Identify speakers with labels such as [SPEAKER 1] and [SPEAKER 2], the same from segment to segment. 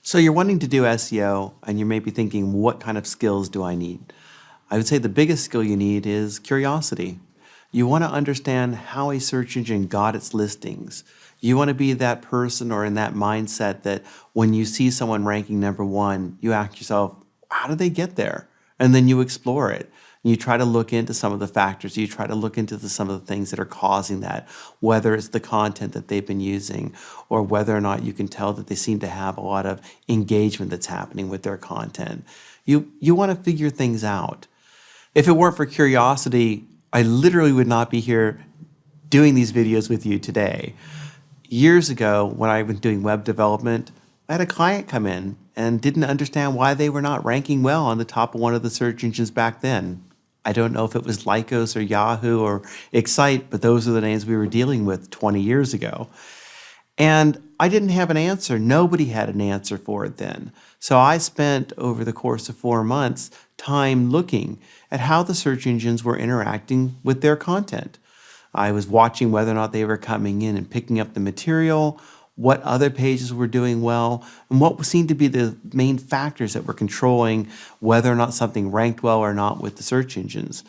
[SPEAKER 1] So you're wanting to do SEO and you may be thinking, what kind of skills do I need? I would say the biggest skill you need is curiosity. You want to understand how a search engine got its listings. You want to be that person or in that mindset that when you see someone ranking number one, you ask yourself, how did they get there? And then you explore it. You try to look into some of the factors. You try to look into some of the things that are causing that, whether it's the content that they've been using or whether or not you can tell that they seem to have a lot of engagement that's happening with their content. You want to figure things out. If it weren't for curiosity, I literally would not be here doing these videos with you today. Years ago, when I was doing web development, I had a client come in and didn't understand why they were not ranking well on the top of one of the search engines back then. I don't know if it was Lycos or Yahoo or Excite, but those are the names we were dealing with 20 years ago. And I didn't have an answer. Nobody had an answer for it then. So I spent, over the course of 4 months, time looking at how the search engines were interacting with their content. I was watching whether or not they were coming in and picking up the material, what other pages were doing well, and what seemed to be the main factors that were controlling whether or not something ranked well or not with the search engines.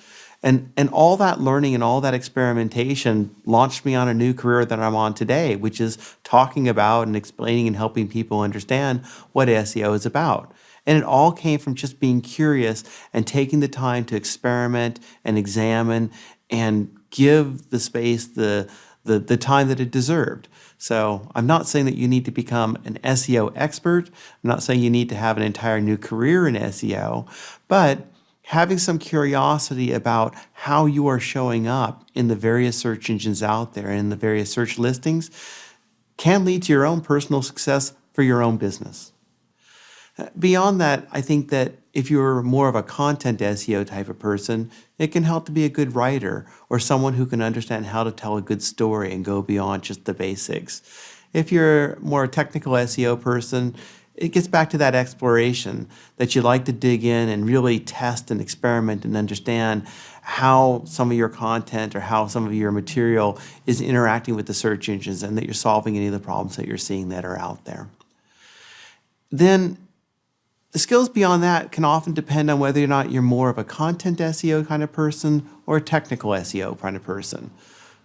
[SPEAKER 1] And all that learning and all that experimentation launched me on a new career that I'm on today, which is talking about and explaining and helping people understand what SEO is about. And it all came from just being curious and taking the time to experiment and examine and give the space the time that it deserved. So I'm not saying that you need to become an SEO expert. I'm not saying you need to have an entire new career in SEO, but having some curiosity about how you are showing up in the various search engines out there and the various search listings can lead to your own personal success for your own business. Beyond that, I think that if you're more of a content SEO type of person, it can help to be a good writer or someone who can understand how to tell a good story and go beyond just the basics. If you're more a technical SEO person, it gets back to that exploration that you like to dig in and really test and experiment and understand how some of your content or how some of your material is interacting with the search engines and that you're solving any of the problems that you're seeing that are out there. Then the skills beyond that can often depend on whether or not you're more of a content SEO kind of person or a technical SEO kind of person.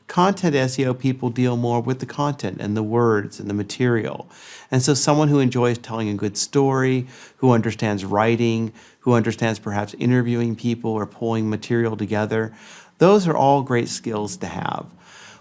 [SPEAKER 1] Content SEO people deal more with the content and the words and the material. And so someone who enjoys telling a good story, who understands writing, who understands perhaps interviewing people or pulling material together, those are all great skills to have.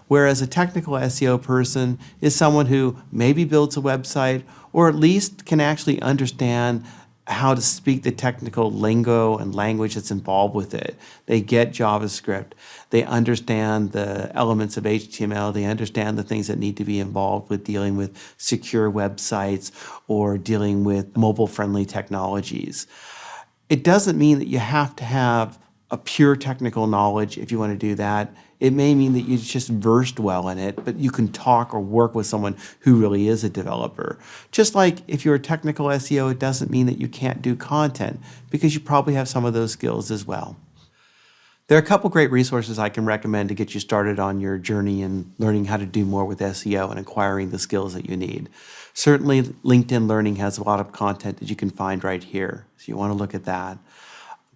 [SPEAKER 1] Whereas a technical SEO person is someone who maybe builds a website or at least can actually understand how to speak the technical lingo and language that's involved with it. They get JavaScript. They understand the elements of HTML. They understand the things that need to be involved with dealing with secure websites or dealing with mobile-friendly technologies. It doesn't mean that you have to have a pure technical knowledge if you want to do that. It may mean that you're just versed well in it, but you can talk or work with someone who really is a developer. Just like if you're a technical SEO, it doesn't mean that you can't do content because you probably have some of those skills as well. There are a couple great resources I can recommend to get you started on your journey in learning how to do more with SEO and acquiring the skills that you need. Certainly, LinkedIn Learning has a lot of content that you can find right here, so you want to look at that.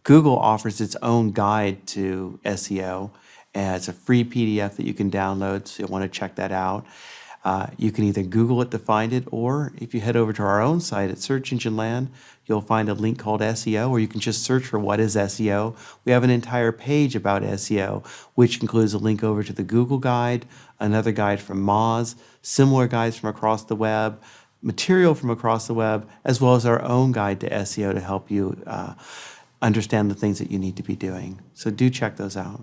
[SPEAKER 1] Google offers its own guide to SEO. And it's a free PDF that you can download, so you'll want to check that out. You can either Google it to find it, or if you head over to our own site at Search Engine Land, you'll find a link called SEO, or you can just search for what is SEO. We have an entire page about SEO, which includes a link over to the Google guide, another guide from Moz, similar guides from across the web, material from across the web, as well as our own guide to SEO to help you understand the things that you need to be doing. So do check those out.